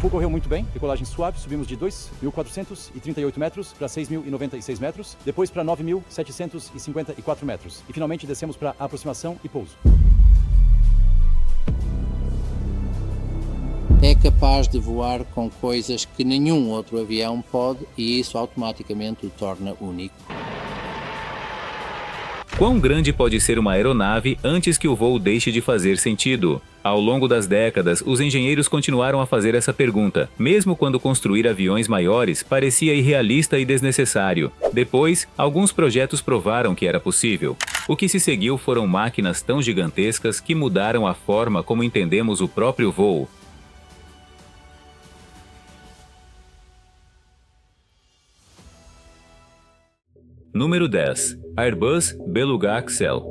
voo correu muito bem, decolagem suave, subimos de 2.438 metros para 6.096 metros, depois para 9.754 metros e finalmente descemos para aproximação e pouso. É capaz de voar com coisas que nenhum outro avião pode e isso automaticamente o torna único. Quão grande pode ser uma aeronave antes que o voo deixe de fazer sentido? Ao longo das décadas, os engenheiros continuaram a fazer essa pergunta, mesmo quando construir aviões maiores parecia irrealista e desnecessário. Depois, alguns projetos provaram que era possível. O que se seguiu foram máquinas tão gigantescas que mudaram a forma como entendemos o próprio voo. Número 10. Airbus Beluga Axel.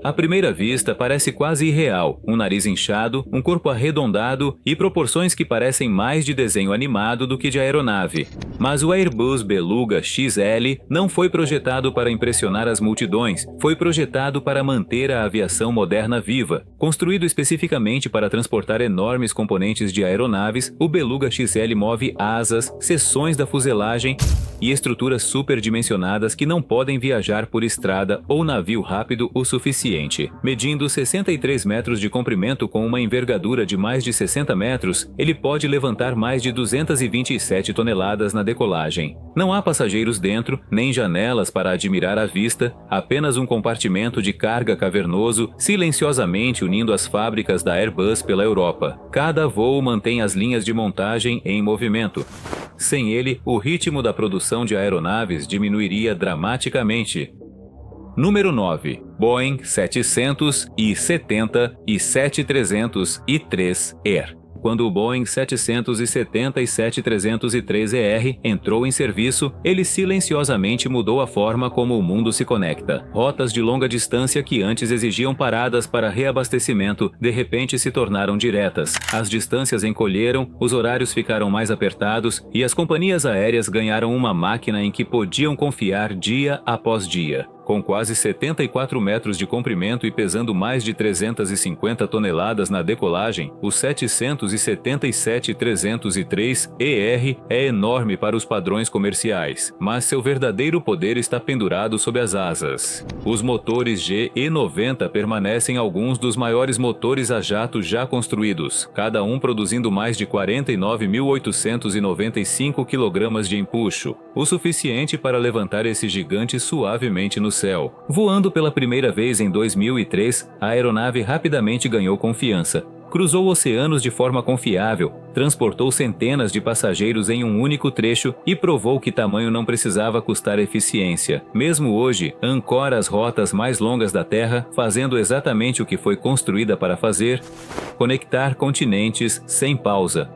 À primeira vista, parece quase irreal, um nariz inchado, um corpo arredondado e proporções que parecem mais de desenho animado do que de aeronave. Mas o Airbus Beluga XL não foi projetado para impressionar as multidões, foi projetado para manter a aviação moderna viva. Construído especificamente para transportar enormes componentes de aeronaves, o Beluga XL move asas, seções da fuselagem e estruturas superdimensionadas que não podem viajar por estrada ou navio rápido o suficiente. Medindo 63 metros de comprimento com uma envergadura de mais de 60 metros, ele pode levantar mais de 227 toneladas na decolagem. Não há passageiros dentro, nem janelas para admirar a vista, apenas um compartimento de carga cavernoso silenciosamente unindo as fábricas da Airbus pela Europa. Cada voo mantém as linhas de montagem em movimento. Sem ele, o ritmo da produção de aeronaves diminuiria dramaticamente. Número 9. Boeing 770 e 7303 Air. Quando o Boeing 770 e 7303ER entrou em serviço, ele silenciosamente mudou a forma como o mundo se conecta. Rotas de longa distância que antes exigiam paradas para reabastecimento, de repente se tornaram diretas. As distâncias encolheram, os horários ficaram mais apertados e as companhias aéreas ganharam uma máquina em que podiam confiar dia após dia. Com quase 74 metros de comprimento e pesando mais de 350 toneladas na decolagem, o 777-303ER é enorme para os padrões comerciais, mas seu verdadeiro poder está pendurado sob as asas. Os motores GE90 permanecem alguns dos maiores motores a jato já construídos, cada um produzindo mais de 49.895 kg de empuxo, o suficiente para levantar esse gigante suavemente no céu. Voando pela primeira vez em 2003, a aeronave rapidamente ganhou confiança. Cruzou oceanos de forma confiável, transportou centenas de passageiros em um único trecho e provou que tamanho não precisava custar eficiência. Mesmo hoje, ancora as rotas mais longas da Terra, fazendo exatamente o que foi construída para fazer: conectar continentes sem pausa.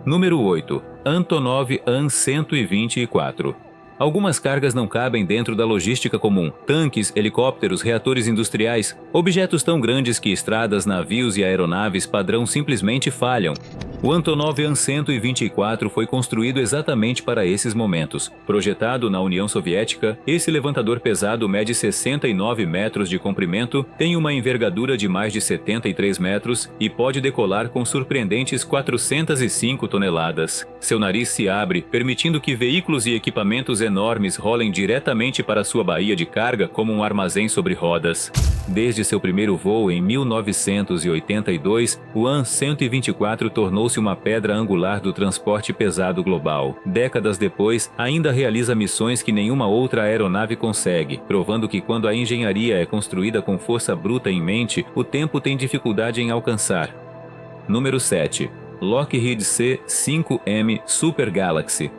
Número 8. Antonov An-124. Algumas cargas não cabem dentro da logística comum. Tanques, helicópteros, reatores industriais, objetos tão grandes que estradas, navios e aeronaves padrão simplesmente falham. O Antonov An-124 foi construído exatamente para esses momentos. Projetado na União Soviética, esse levantador pesado mede 69 metros de comprimento, tem uma envergadura de mais de 73 metros e pode decolar com surpreendentes 405 toneladas. Seu nariz se abre, permitindo que veículos e equipamentos enormes rolem diretamente para sua baía de carga como um armazém sobre rodas. Desde seu primeiro voo em 1982, o An-124 tornou-se uma pedra angular do transporte pesado global. Décadas depois, ainda realiza missões que nenhuma outra aeronave consegue, provando que quando a engenharia é construída com força bruta em mente, o tempo tem dificuldade em alcançar. Número 7. Lockheed C-5M Super Galaxy.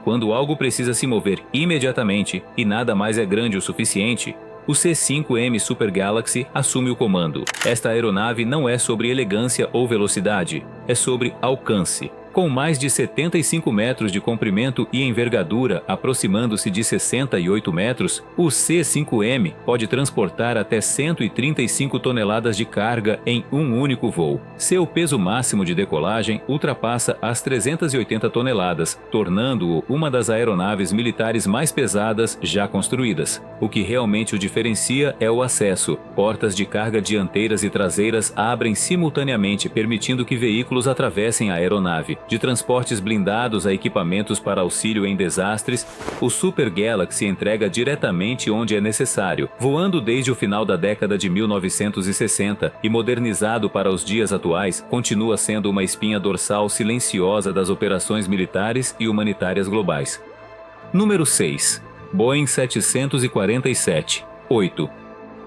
Quando algo precisa se mover imediatamente e nada mais é grande o suficiente, o C-5M Super Galaxy assume o comando. Esta aeronave não é sobre elegância ou velocidade, é sobre alcance. Com mais de 75 metros de comprimento e envergadura, aproximando-se de 68 metros, o C-5M pode transportar até 135 toneladas de carga em um único voo. Seu peso máximo de decolagem ultrapassa as 380 toneladas, tornando-o uma das aeronaves militares mais pesadas já construídas. O que realmente o diferencia é o acesso. Portas de carga dianteiras e traseiras abrem simultaneamente, permitindo que veículos atravessem a aeronave. De transportes blindados a equipamentos para auxílio em desastres, o Super Galaxy entrega diretamente onde é necessário, voando desde o final da década de 1960 e modernizado para os dias atuais, continua sendo uma espinha dorsal silenciosa das operações militares e humanitárias globais. Número 6. Boeing 747. 8.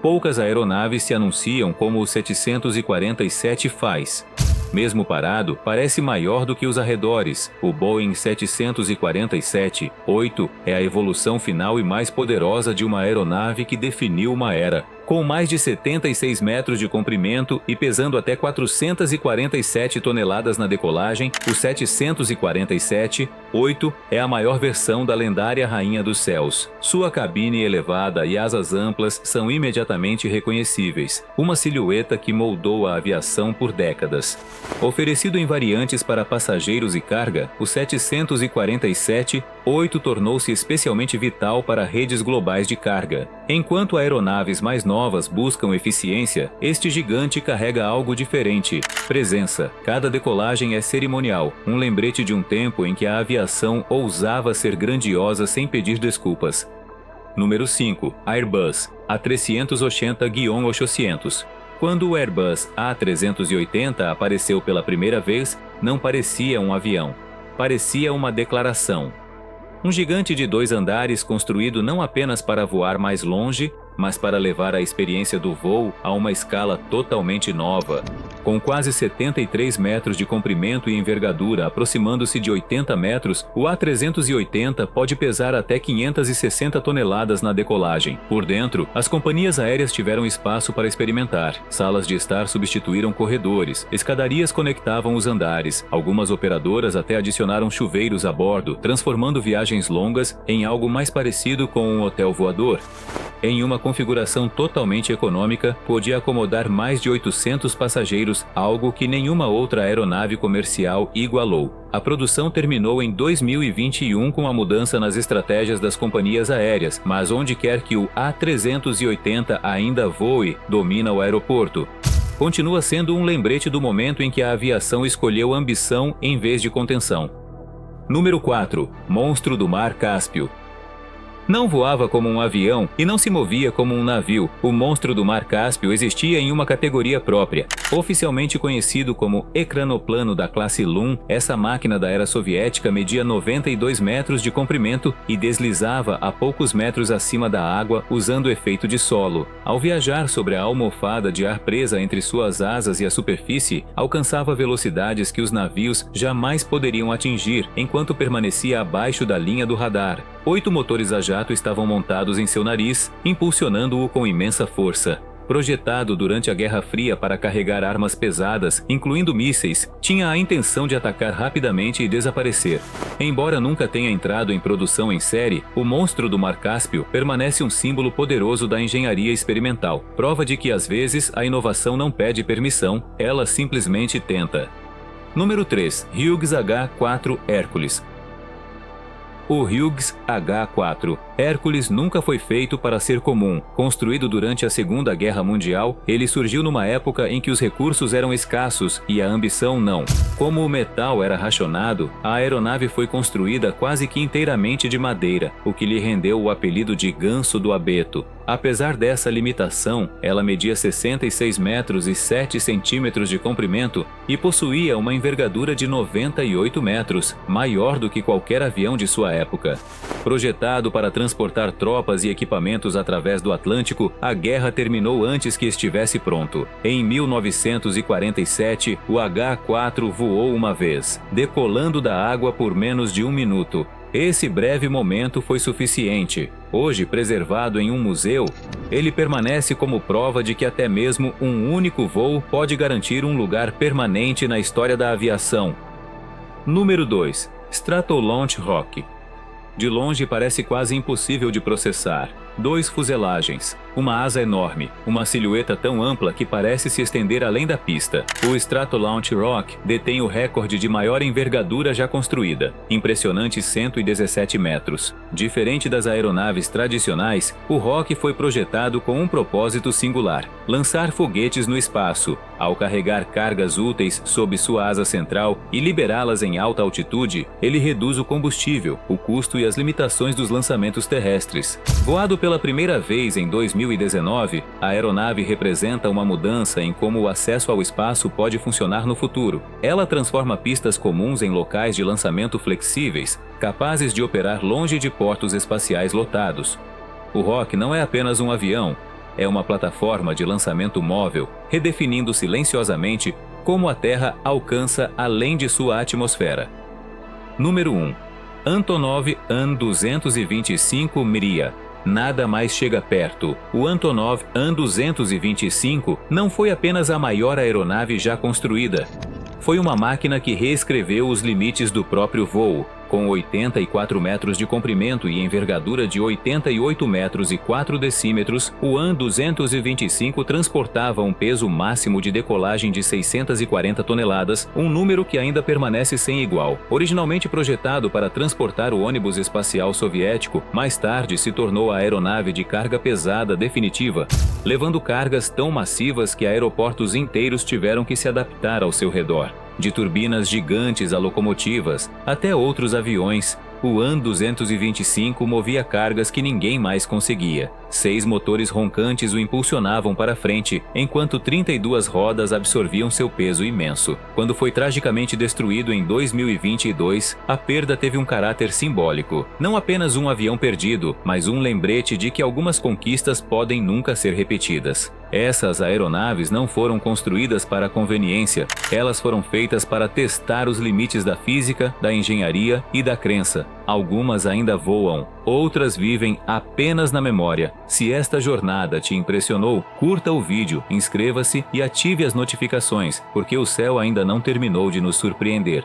Poucas aeronaves se anunciam como o 747 faz. Mesmo parado, parece maior do que os arredores. O Boeing 747-8 é a evolução final e mais poderosa de uma aeronave que definiu uma era. Com mais de 76 metros de comprimento e pesando até 447 toneladas na decolagem, o 747-8 é a maior versão da lendária Rainha dos Céus. Sua cabine elevada e asas amplas são imediatamente reconhecíveis, uma silhueta que moldou a aviação por décadas. Oferecido em variantes para passageiros e carga, o 747-8 tornou-se especialmente vital para redes globais de carga. Enquanto aeronaves mais novas buscam eficiência, este gigante carrega algo diferente: presença. Cada decolagem é cerimonial, um lembrete de um tempo em que a aviação ousava ser grandiosa sem pedir desculpas. Número 5. Airbus A380-800. Quando o Airbus A380 apareceu pela primeira vez, não parecia um avião. Parecia uma declaração. Um gigante de 2 andares construído não apenas para voar mais longe, mas para levar a experiência do voo a uma escala totalmente nova. Com quase 73 metros de comprimento e envergadura, aproximando-se de 80 metros, o A380 pode pesar até 560 toneladas na decolagem. Por dentro, as companhias aéreas tiveram espaço para experimentar. Salas de estar substituíram corredores, escadarias conectavam os andares. Algumas operadoras até adicionaram chuveiros a bordo, transformando viagens longas em algo mais parecido com um hotel voador. Em uma configuração totalmente econômica, podia acomodar mais de 800 passageiros, algo que nenhuma outra aeronave comercial igualou. A produção terminou em 2021 com a mudança nas estratégias das companhias aéreas, mas onde quer que o A380 ainda voe, domina o aeroporto. Continua sendo um lembrete do momento em que a aviação escolheu ambição em vez de contenção. Número 4. Monstro do Mar Cáspio. Não voava como um avião e não se movia como um navio. O monstro do Mar Cáspio existia em uma categoria própria. Oficialmente conhecido como ecranoplano da classe Lun, essa máquina da era soviética media 92 metros de comprimento e deslizava a poucos metros acima da água usando efeito de solo. Ao viajar sobre a almofada de ar presa entre suas asas e a superfície, alcançava velocidades que os navios jamais poderiam atingir enquanto permanecia abaixo da linha do radar. 8 motores a jato estavam montados em seu nariz, impulsionando-o com imensa força. Projetado durante a Guerra Fria para carregar armas pesadas, incluindo mísseis, tinha a intenção de atacar rapidamente e desaparecer. Embora nunca tenha entrado em produção em série, o monstro do Mar Cáspio permanece um símbolo poderoso da engenharia experimental, prova de que às vezes a inovação não pede permissão, ela simplesmente tenta. Número 3. Hughes H-4 Hércules. O Hughes H-4 Hércules nunca foi feito para ser comum. Construído durante a Segunda Guerra Mundial, ele surgiu numa época em que os recursos eram escassos e a ambição não. Como o metal era racionado, a aeronave foi construída quase que inteiramente de madeira, o que lhe rendeu o apelido de Ganso do Abeto. Apesar dessa limitação, ela media 66 metros e 7 centímetros de comprimento e possuía uma envergadura de 98 metros, maior do que qualquer avião de sua época. Projetado para transportar tropas e equipamentos através do Atlântico, a guerra terminou antes que estivesse pronto. Em 1947, o H-4 voou uma vez, decolando da água por menos de 1 minuto. Esse breve momento foi suficiente. Hoje, preservado em um museu, ele permanece como prova de que até mesmo um único voo pode garantir um lugar permanente na história da aviação. Número 2. Stratolaunch Rock. De longe parece quase impossível de processar. 2 fuselagens, uma asa enorme, uma silhueta tão ampla que parece se estender além da pista. O Stratolaunch Rock detém o recorde de maior envergadura já construída, impressionantes 117 metros. Diferente das aeronaves tradicionais, o Rock foi projetado com um propósito singular: lançar foguetes no espaço. Ao carregar cargas úteis sob sua asa central e liberá-las em alta altitude, ele reduz o combustível, o custo e as limitações dos lançamentos terrestres. Voado pela primeira vez em 2019, a aeronave representa uma mudança em como o acesso ao espaço pode funcionar no futuro. Ela transforma pistas comuns em locais de lançamento flexíveis, capazes de operar longe de portos espaciais lotados. O Rock não é apenas um avião, é uma plataforma de lançamento móvel, redefinindo silenciosamente como a Terra alcança além de sua atmosfera. Número 1. Antonov An-225 Mriya. Nada mais chega perto. O Antonov An-225 não foi apenas a maior aeronave já construída. Foi uma máquina que reescreveu os limites do próprio voo. Com 84 metros de comprimento e envergadura de 88 metros e 4 decímetros, o An-225 transportava um peso máximo de decolagem de 640 toneladas, um número que ainda permanece sem igual. Originalmente projetado para transportar o ônibus espacial soviético, mais tarde se tornou a aeronave de carga pesada definitiva, levando cargas tão massivas que aeroportos inteiros tiveram que se adaptar ao seu redor. De turbinas gigantes a locomotivas, até outros aviões, o An-225 movia cargas que ninguém mais conseguia. 6 motores roncantes o impulsionavam para frente, enquanto 32 rodas absorviam seu peso imenso. Quando foi tragicamente destruído em 2022, a perda teve um caráter simbólico. Não apenas um avião perdido, mas um lembrete de que algumas conquistas podem nunca ser repetidas. Essas aeronaves não foram construídas para conveniência, elas foram feitas para testar os limites da física, da engenharia e da crença. Algumas ainda voam, outras vivem apenas na memória. Se esta jornada te impressionou, curta o vídeo, inscreva-se e ative as notificações, porque o céu ainda não terminou de nos surpreender.